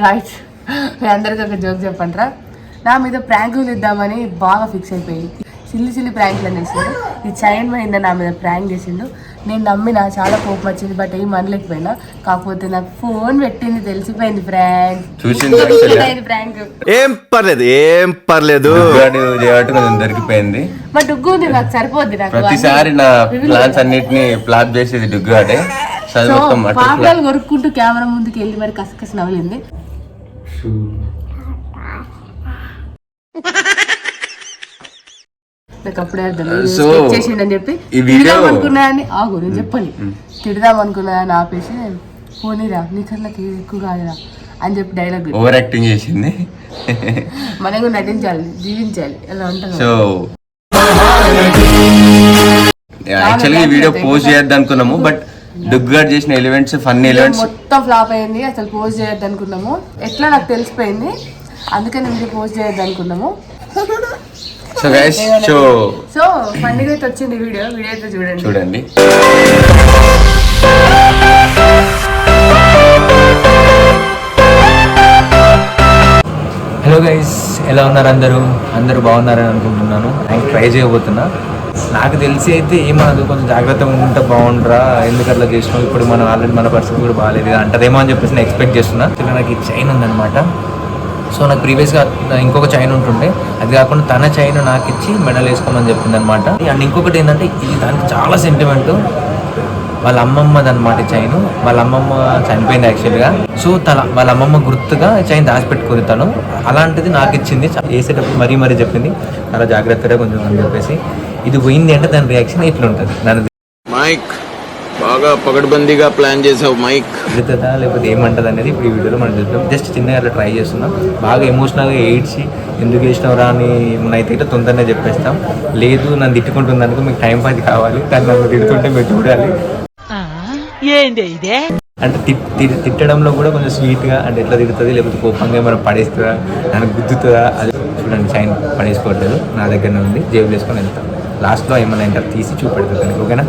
Guys మీ అందరికీ ఒక joke చెప్పంటారా, నా మీద ప్రాంకులు ఇద్దామని బాగా ఫిక్స్ అయిపోయి సిల్లి ప్రాంకులు అనేసిండు. ఈ చైన్ మహింద నా మీద ప్రాంక్ చేసిండు. నేను నమ్మిన చాలా కోపం వచ్చింది, బట్ ఏం అనలేకపోయినా. కాకపోతే నాకు ఫోన్ పెట్టింది, తెలిసిపోయింది ప్రాంక్. ప్రాంక్ ఏం పర్లేదు దొరికిపోయింది. మా డుగ్గు ఉంది, నాకు సరిపోద్ది. నాకు ప్రతిసారి నా ప్లాన్స్ అన్నిటిని ఫ్లాప్ చేసేది డుగ్గు ఆడే. పాపడాలు కొరుక్కుంటూ కెమెరా ముందుకు వెళ్ళి మరి కసకస నవ్వింది. నాకు అప్పుడే అర్థం చేసిండని చెప్పి తిడదాం అనుకున్నాయని ఆగు నేను చెప్పండి. తిడదాం అనుకున్నాయని ఆపేసి పోనీరా నీకన్నా ఎక్కువ కాదురా అని చెప్పి డైలాగ్ ఓవర్ యాక్టింగ్ చేసింది. మనం కూడా నటించాలి, జీవించాలి అలా ఉంటాం. సో యాక్చువల్లీ ఈ వీడియో పోస్ట్ చేయొద్దు అనుకున్నాము, బట్ డుగ్గాడ్ చేసిన ఎలిమెంట్స్ ఫన్నీ ఎలిమెంట్స్ మొత్తం ఫ్లాప్ అయింది. అసలు పోస్ట్ చేయొద్దు అనుకున్నాము, ఎట్లా నాకు తెలిసిపోయింది, అందుకని వీడియో పోస్ట్ చేయొద్దు అనుకున్నాము. సో గైస్ సో ఫన్నీగా అయితే వచ్చింది వీడియో అయితే చూడండి. హలో గైస్, ఎలా ఉన్నారు అందరూ బాగున్నారని అనుకుంటున్నాను. నేను ట్రై చేయబోతున్నా. నాకు తెలిసి అయితే ఏమనదు, కొంచెం జాగ్రత్తగా ఉంటే బాగుండరా, ఎందుకు అట్లా చేసినావు, ఇప్పుడు మనం ఆల్రెడీ మన పరిస్థితి కూడా బాగాలేదు అంటారేమో అని చెప్పేసి నేను ఎక్స్పెక్ట్ చేస్తున్నా. నాకు ఈ చైన్ ఉందన్నమాట. సో నాకు ప్రీవియస్గా ఇంకొక చైన్ ఉంటుండే, అది కాకుండా తన చైన్ నాకు ఇచ్చి మెడల్ వేసుకోమని చెప్పింది అనమాట. అండ్ ఇంకొకటి ఏంటంటే ఇది దానికి చాలా సెంటిమెంట్. వాళ్ళ అమ్మమ్మది అనమాట చైన్. వాళ్ళ అమ్మమ్మ చనిపోయింది యాక్చువల్గా. సో వాళ్ళ అమ్మమ్మ గుర్తుగా చైన్ దాచిపెట్టుకుంది తను. అలాంటిది నాకు ఇచ్చింది. వేసేటప్పుడు మరీ చెప్పింది చాలా జాగ్రత్తగా కొంచెం అని చెప్పేసి. ఇది పోయింది అంటే దాని రియాక్షన్ ఇట్లుంటుంది. దాని మైక్ బాగా పగడ్బందీగా ప్లాన్ చేసావు మైక్. తిరుగుతుందా లేకపోతే ఏమంటుంది అనేది ఇప్పుడు ఈ వీడియోలో మనం చూద్దాం. జస్ట్ చిన్నగా అట్లా ట్రై చేస్తున్నాం. బాగా ఎమోషనల్గా ఏడ్చి ఎందుకు వేసినవరా అని అయితే ఇట్లా తొందరనే చెప్పేస్తాం. లేదు నన్ను తిట్టుకుంటుంది అనుకో మీకు టైం పాస్ కావాలి, కానీ నన్ను తిడుతుంటే మీరు చూడాలి. అంటే తిట్టడంలో కూడా కొంచెం స్వీట్గా, అంటే ఎట్లా తిడుతుంది లేకపోతే కోపంగా ఏమైనా పడేస్తుందా, నన్ను గుద్దుతుందా, అది చూడండి. చైన్ పడేసుకోవట్లేదు, నా దగ్గరనే ఉంది, జేబులు వేసుకొని వెళ్తాం. లాస్ట్లో ఏమైనా ఇంకా తీసి చూపెడుతుంది, ఓకేనా?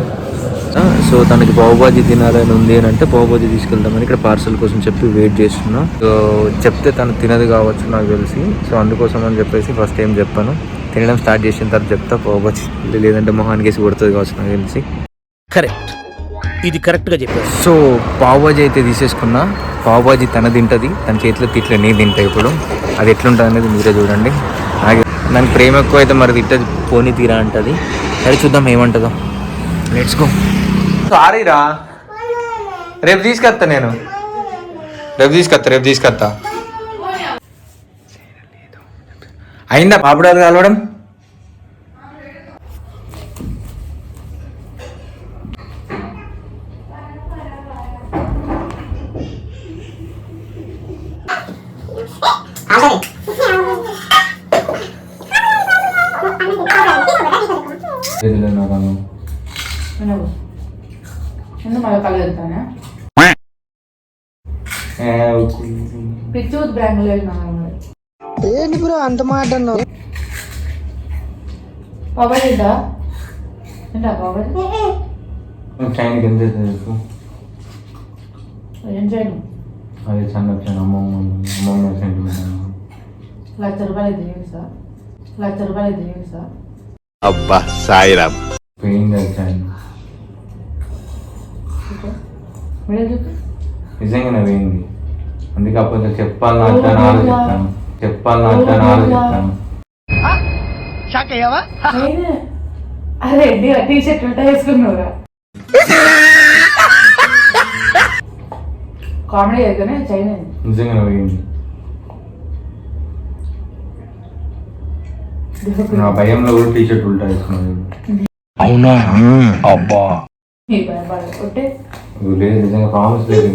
సో తనకి పావుబాజీ తినాలని ఉంది అని అంటే పావుబాజీ తీసుకెళ్తామని ఇక్కడ పార్సల్ కోసం చెప్పి వెయిట్ చేస్తున్నా. సో చెప్తే తను తినదు కావచ్చు నాకు తెలిసి. సో అందుకోసం అని చెప్పేసి ఫస్ట్ ఏం చెప్పాను, తినడం స్టార్ట్ చేసిన తర్వాత చెప్తా పావుబాజీ, లేదంటే మొహానికి వేసి కొడుతుంది కావచ్చు నాకు తెలిసి. కరెక్ట్, ఇది కరెక్ట్గా చెప్పారు. సో పావుబాజీ అయితే తీసేసుకున్నా. పావుబాజీ తన తింటుంది, తన చేతిలో తిట్లే నేను తింటా. ఇప్పుడు అది ఎట్లుంటుంది అనేది మీరే చూడండి. నాకు ప్రేమ ఎక్కువ అయితే మరి తిట్టది, పోనీ తీరా అంటుంది. సరే చూద్దాం ఏమంటుందో. Let's go. సారీ రా, రేపు తీసుకొస్తా, రేపు తీసుకొస్తా. అయిందా పాపడాలు కలవడం? ఏంటి బ్రో అంత మాట అన్నావు? పవడిదా ఏంటా పవడి? ఏం చేయను, అదే చంద్ర అమ్మమ్మ సెంటిమెంట్. ₹1,00,000 సార్. అబ్బా సాయిరామ్ పోయింది చైన్, నిజంగానే పోయింది. అందుకే అప్పుడు చెప్పాలని ఆలోచిస్తాను. అరే టీ షర్ట్ ఉంటా వేసుకున్నావురా, కామెడీ అయితేనే చైన్ నిజంగానే పోయింది. నా భయంలో కూడా టీ షర్ట్ ఉల్టా వేసుకున్నాను. అవునా? అబ్బా లేదు, నిజంగా ప్రామిస్ లేదు.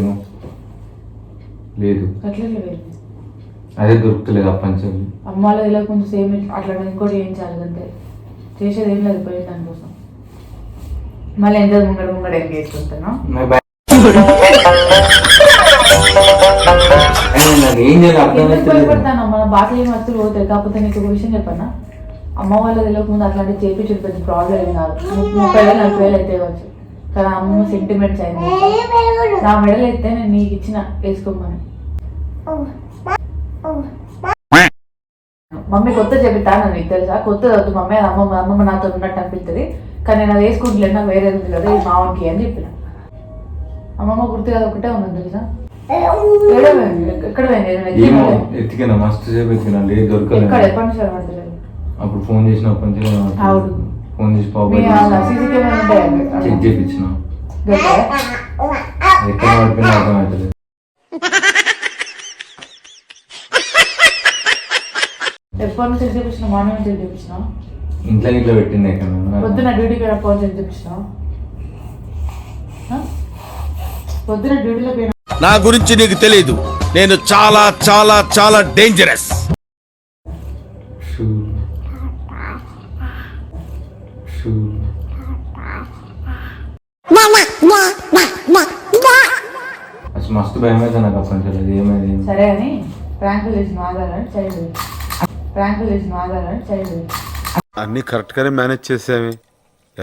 అదే దొరుకుతలేదు అప్పంచెల్లి. అమ్మ వాళ్ళ ఇలా కొంచెం సేమ్ అట్లా ఇంకోటి ఏం చాలు అంతే, చేసేది ఏం లేదు పోయి దానికోసం. మళ్ళీ ఎంత ముంగడ ఏం చేసుకుంటాను. భయపడతాను, మన బాటలు ఏం వస్తువులు పోతాయి. కాకపోతే నీకు ఒక విషయం చెప్పన్నా, అమ్మ వాళ్ళ తెలియకముందు అట్లాంటివి చేపించడం పెద్ద ప్రాబ్లం ఏం కాదు. 30,000-40,000 అయితే ఇవ్వచ్చు, కానీ అమ్మ సెంటిమెంట్స్ అయింది. నా మెడల్ అయితే నేను నీకు ఇచ్చిన వేసుకోమని. మమ్మీ కొత్త చెబుతా నీకు తెలుసా, కొత్త వద్దు మమ్మీ, అమ్మమ్మ నాతో ఉన్నట్టు అనిపిస్తుంది, కానీ నేను అది వేసుకుంటలేదు, నాకు వేరే ఉంది కదా ఇది మావన్కి అని చెప్పిన. అమ్మమ్మ గుర్తు కదా ఒకటే ఉన్నది తెలుసా. ఎక్కడ ఎత్తికినా మస్తు సేపు ఎత్తికినా లేదు దొరకలేదు. ఎక్కడ ఎప్పటి నుంచి పడతలేదు. అప్పుడు ఫోన్ చేసినప్పటి నుంచి ఫోన్ చేసి చెక్ చేయించిన ఎక్కడ పడిపోయినా అర్థమవుతుంది. ఎప్పటి నుంచి చెక్ చేయించిన, మార్నింగ్ నుంచి చెక్ చేయించిన, ఇంట్లో ఇంట్లో పెట్టింది ఎక్కడ పొద్దున డ్యూటీకి పోయి చెక్ చేయించిన, పొద్దున డ్యూటీలో పోయినా. నా గురించి నీకు తెలీదు, నేను చాలా చాలా చాలా డేంజరస్. మస్తు భయం అయితే నాకు అప్పటి నుంచి ఏమైంది. సరే అని ప్రాంకులు చేసిన ఆధారాన్ని చైల్డ్, ప్రాంకులు చేసిన ఆధారాన్ని చైల్డ్. అన్ని కరెక్ట్ గానే మేనేజ్ చేసావి,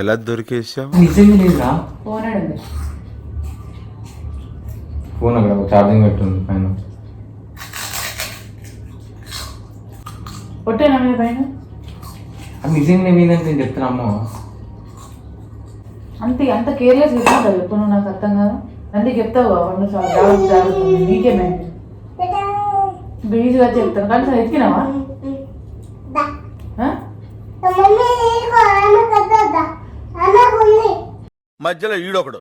ఎలా దొరికేసావు? నిజంగా లేదా? ఫోన్ ఉంది, ఫోన్ అక్కడ ఛార్జింగ్ పెట్టుంది పైన. కొట్టేనా మీద పైన? అది నిజంగా ఏమైందంటే నేను చెప్తున్నా అమ్మ. అంత కేర్లెస్ చెప్తావు ఎప్పుడు నువ్వు, నాకు అర్థం కాదు. అందుకే చెప్తావు వంద చాలా జాగ్రత్త జాగ్రత్త, నీకేమైంది బీజీగా చెప్తాను. కానీ సార్ ఎత్తికినావా? మధ్యలో ఈడొకడు.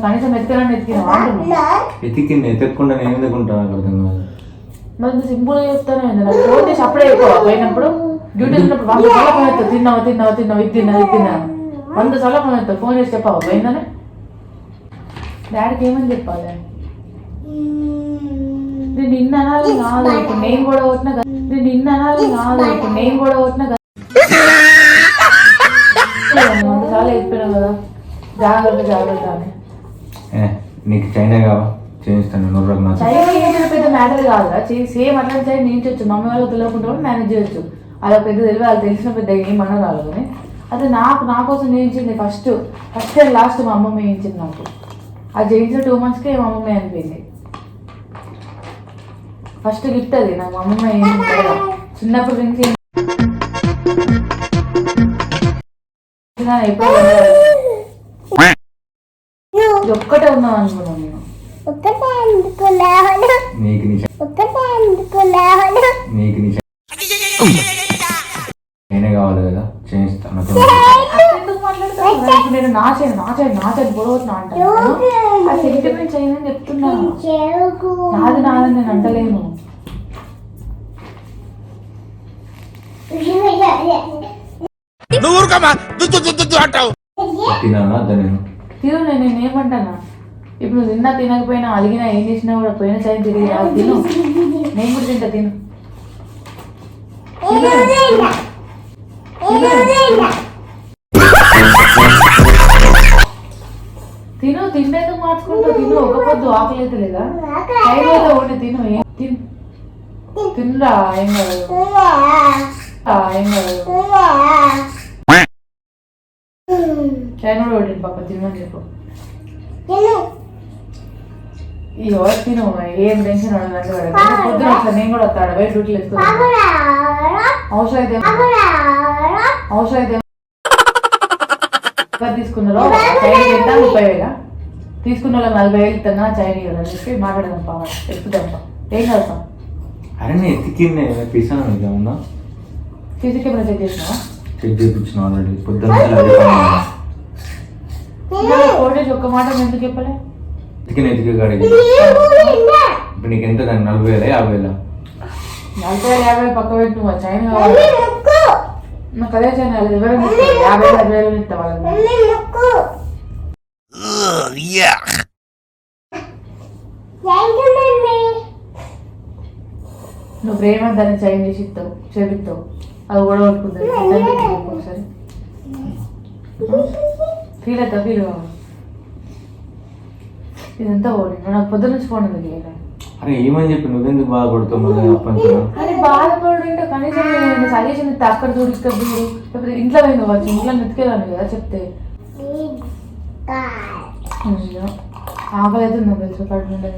కనీసం ఎత్తికరాన్ని ఎత్తికినావా అంటున్నా. ఎత్తికింది, ఎత్తకుండా నేను ఎందుకుంటాను నాకు అర్థం కాదు. మరి సింపుల్గా చెప్తాను, నాకు ఫోన్ చేసి అప్పుడే ఎక్కువ పోయినప్పుడు డ్యూటీ ఉన్నప్పుడు 100 సార్లు ఫోన్ ఎత్తావు, తిన్నావా తిన్నావా తిన్నావు, ఇది తిన్నా ఇది తిన్నా 100 సార్లు ఫోన్ ఎత్తావు. ఫోన్ చేసి చెప్పావా పోయిందని? డాడీకి ఏమని చెప్పాలి? నేను నిన్న అనాలి కాదు, ఇప్పుడు నేను కూడా కొట్టినా కదా, నేను నిన్న అనాలి కాదు, ఇప్పుడు నేను కూడా కొట్టినా కదా, 100 సార్లు చెప్పినావు కదా జాగ్రత్త జాగ్రత్త అని. నీకు చైనా కావా చేయిస్తాను. చైనా ఏంటంటే పెద్ద మ్యాటర్ కాదురా, సేమ్ అట్లాంటి చైనా నేను చేయొచ్చు, మమ్మీ వాళ్ళకి తెలియకుండా కూడా మేనేజ్ చేయొచ్చు. అలా పెద్ద తెలివి వాళ్ళు తెలిసిన పెద్ద ఏమన్నా రాదు. కానీ అదే నా కోసం చేయించింది ఫస్ట్ అండ్ లాస్ట్ మా అమ్మమ్మ చేయించింది నాకు. అది చేయించిన 2 monthsకే మా అమ్మమ్మ అనిపోయింది. ఫస్ట్ గిఫ్ట్ అది నాకు మా అమ్మమ్మ చేయించింది కదా, చిన్నప్పటి నుంచి ఒక్కటే ఉన్నాం అనుకున్నాను నేను. నేనే కావాలి కదా చేయిస్తాను. ఎందుకు మాట్లాడుతున్నాను? నేను నా చేతి గొడవతున్నా అంటాను. ఆ సెంటిమెంట్స్ అయిందని చెప్తున్నా, నాదని నేను అంటలేను. తిను, నేను ఏమంటానా, ఇప్పుడు తిన్నా తినకపోయినా అలిగినా ఏం చేసినా కూడా పోయిన సైన్ తిరిగి రాదు. తిను, నేను కూడా తింటా. తిను తిను, తిండేందుకు మార్చుకుంటావు? తిను, ఒక పొద్దు ఆకలి అయితే లేదా? టైం ఒకటి తిను, తినరా, ఏం కాదు ఏం కాదు. టైం కూడా ఒకటి పక్క తినమని చెప్పు. ఎవరు తిను, ఏం టెన్షన్ ఉండదు. పొద్దున వస్తా నేను కూడా వస్తాడు, బయట డ్యూటీలు వేసుకున్నాను. అవసరం అయితే తీసుకున్నారో చైనీస్ ఎంత 30,000 తీసుకున్న వాళ్ళు 40,000 ఇస్తున్నా చైనీ కదా అని చెప్పి మాట్లాడదాం. పాప ఎక్కుదాం, ఏం చేస్తాం? అరే నేను ఎత్తికింది తీసాను ఏమన్నా సీసీ కెమెరా చెక్ చేసినా? చెక్ చేయించిన ఆల్రెడీ పొద్దున్న. ఫోటోస్ ఒక్క మాట ఎందుకు చెప్పలే? ఎత్తికే గాడికి ఇప్పుడు నీకు ఎంత? 40,000 50,000? 40,000 50,000 పక్క పెట్టు. చైనా నాకు అదే చైనా ఎవరైనా 50,000 ఇస్తా వాళ్ళని. నువ్వు ప్రేమ దాన్ని చైన్ చేసి ఇస్తావు, చేపిస్తావు, అది కూడా పట్టుకుంటుంది. ఒకసారి ఫీల్ అవుతా, ఫీల్ కావాలి. ఇదంతా ఓడి నాకు పొద్దున్న నుంచి ఫోన్ ఉంది. అరే ఏమని చెప్పి నువ్వెందుకు బాధపడుతావు? అది బాధపడుంటే కనీసం సజెషన్ ఇస్తే అక్కడ చూడు ఇక్కడ చూడు, లేకపోతే ఇంట్లో పోయింది కావచ్చు, ఇంట్లో నెత్తికేదాన్ని కదా చెప్తే. ఆకలి అయితే నువ్వు తెలుసు కడుపు నిండా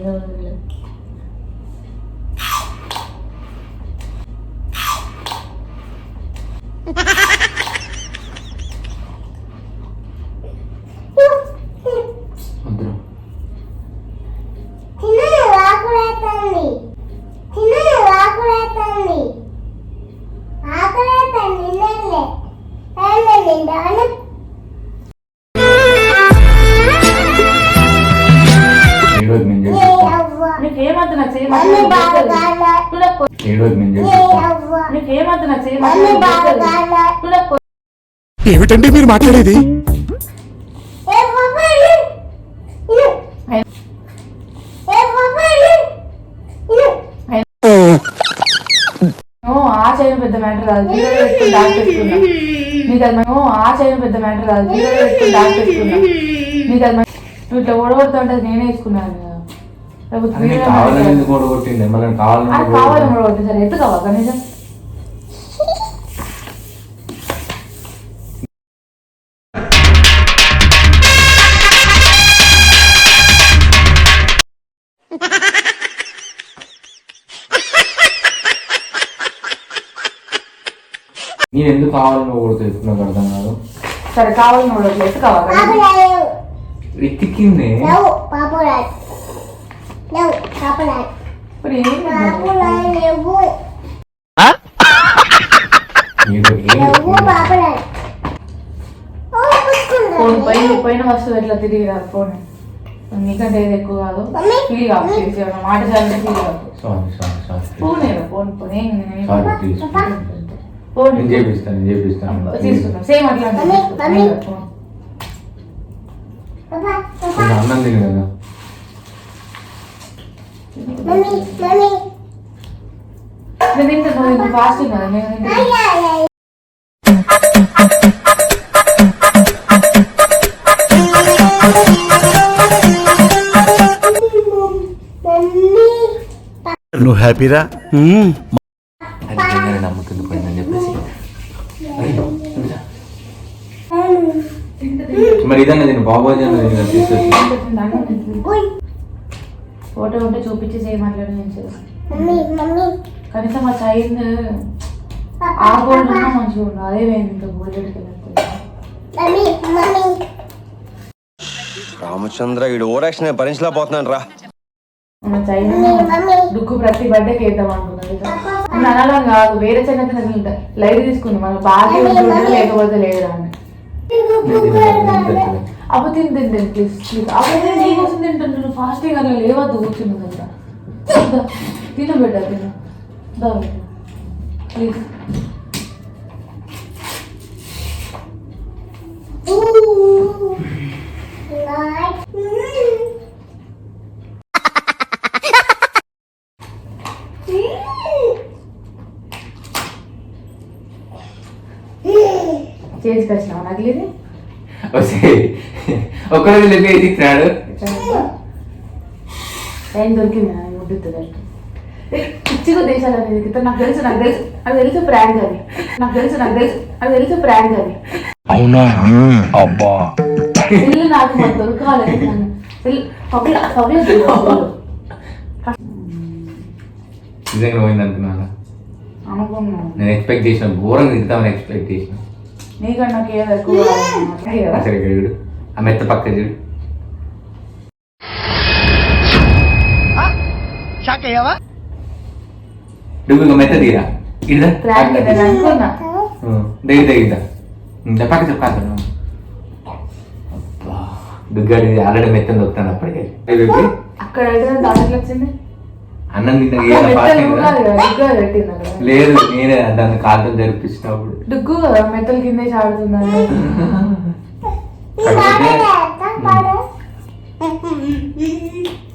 నీకేమద్దు నాకు నీకేమద్దు నాకు ఏమిటండి మీరు మాట్లాడేది? ఆ చేయడం పెద్ద మ్యాటర్ రాదు దాచిపెట్టుకున్నా నీకు అది ఆ చేయడం పెద్ద మ్యాటర్ రాదు దాచిపెట్టుకున్నా నీకు అది నువ్వు ఇట్లా ఓడగొడుతుంటే నేనే వేసుకున్నాను కదా కావాలని ఓడగొట్టింది మళ్ళీ కావాలని ఓడగొట్టింది సరే ఎత్తు కావాలి కనీసం నేను ఎందుకు కావాలని ఓడుతుంది నాకు అర్థం కాదు. సరే కావాలని ఓడగొట్టు ఎత్తు కావాలి ఎత్తికింది ఇప్పుడు ఏంటి ఫోన్ పోయిన వస్తువు ఎట్లా తిరిగి రాదు ఫోన్ నీకంటే ఏది ఎక్కువ కాదు ఫీల్ కాదు మాట చాలంటే ఫీల్ కాదు ఫోన్ ఫోన్ ఫోన్ చేపిస్తాను తీసుకుందాం సేమ్ అట్లా అన్నం తిని కదా నేను తింటాను నువ్వు ఫాస్టింగ్ కదా నేను నువ్వు హ్యాపీరా? నమ్ముతుంది పోయిందని చెప్పేసి మరి ఇదన్నా నేను బాబోజీ అన్నది తీసుకొచ్చి ఫోటో ఉంటే చూపించి మాట్లాడి కనీసం ఆ చైన్ ఆ గోల్డ్ ఉన్నా మంచిగా ఉండదు అదే ఇంత గోల్డ్ రామచంద్ర ఈ ఓవరాక్షన్ భరించలేకపోతున్నాను రా. మన చైన్ దుక్కు ప్రతి బర్త్డేకి వేద్దాం అనుకున్నాను అనాలం కాదు వేరే చైన్ అయితే లైట్ తీసుకుంది మన బాగా లేకపోతే లేదు అని అప్పుడు తింది ప్లీజ్ ప్లీజ్ అప్పుడు నీకోసం తింటుంటాను ఫాస్టింగ్ అలా లేవద్దు కూర్చున్నదంతా తిను బిడ్డ తిను ప్లీజ్ చేసుకొచ్చినావు నగిలిది ఒక్కరోజు లేపేసి ఇచ్చినాడు టైం దొరికింది ముద్దుతుంది పిచ్చిగా దేశాలు అనేది నాకు తెలుసు ప్రాంక్ అది నాకు తెలుసు ప్రాంక్ అది అవునా? అబ్బా సెల్ నాకు మాకు దొరకాలి నిజంగా పోయింది అనుకున్నాను అనుకున్నాను నేను ఎక్స్పెక్ట్ చేసిన ఘోరంగా తింటామని ఎక్స్పెక్ట్ చేసిన నీకన్నా నాకు ఏదో ఎక్కువ అసలు చూడు ఆ మెత్త పక్క చూడు నువ్వు ఇంకా మెత్త తీరా ఇదా ప్రాంక్ నేను అనుకున్నా దగ్గర పక్క చెప్పాను దుగ్గాడి ఆల్రెడీ మెత్తని దొక్కుతాను అప్పటికే అక్కడ దాంట్లో వచ్చింది అన్నం తిన్నా లేదు నేనే దాన్ని కాళ్ళతో జరిపిస్తున్నప్పుడు డుగ్గు కదా మెత్తల కిందే చాడుతున్నాను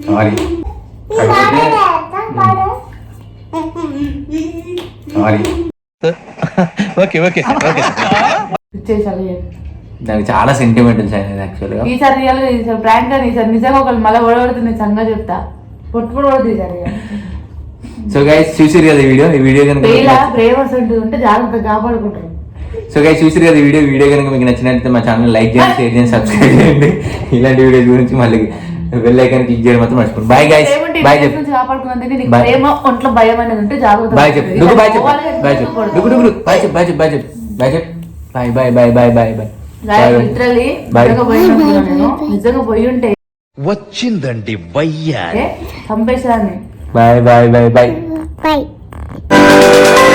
sorry sorry okay okay okay నాకు చాలా సెంటిమెంటల్స్ అయినది యాక్చువల్గా ఈసారి రియల్ ఈసారి ప్రాంక్ అని ఈసారి నిజంగా ఒకళ్ళు మళ్ళీ ఓడబడుతుంది సంగా చెప్తా పొట్టు పడుతుంది ఈసారి సో గైస్ చూసిరు కదా ఈ వీడియో కనుక ప్రేమస్ ఉంటే జాగ్రత్తగా కాపాడుకుంటారు సో గైస్ చూసిరు కదా వీడియో కనుక మీకు నచ్చినట్లయితే మా ఛానల్ లైక్ చేయండి షేర్ చేయండి సబ్స్క్రైబ్ చేయండి ఇలాంటి వీడియోస్ గురించి మళ్ళీ బెల్ ఐకాన్ క్లిక్ చేయడం మాత్రం మర్చిపోండి. బాయ్ గైస్, బాయ్ చెప్పు, కాపాడుకున్నందుకు నీకు Bye. ప్రేమ ఒంట్లో భయం అనేది ఉంటే జాగ్రత్త బాయ్ చెప్పు, డుగ్గు బాయ్ చెప్పు, బాయ్ చెప్పు, డుగ్గు డుగ్గు బాయ్ చెప్పు, బాయ్ చెప్పు, బాయ్ చెప్పు, బాయ్ చెప్పు, bye bye bye bye bye bye. Literally Bye. నిజంగా పోయి ఉంటే నేను నిజంగా పోయి ఉంటే వచ్చిందండి వయ్యా చంపేసాన్ని. Bye bye bye bye. Bye.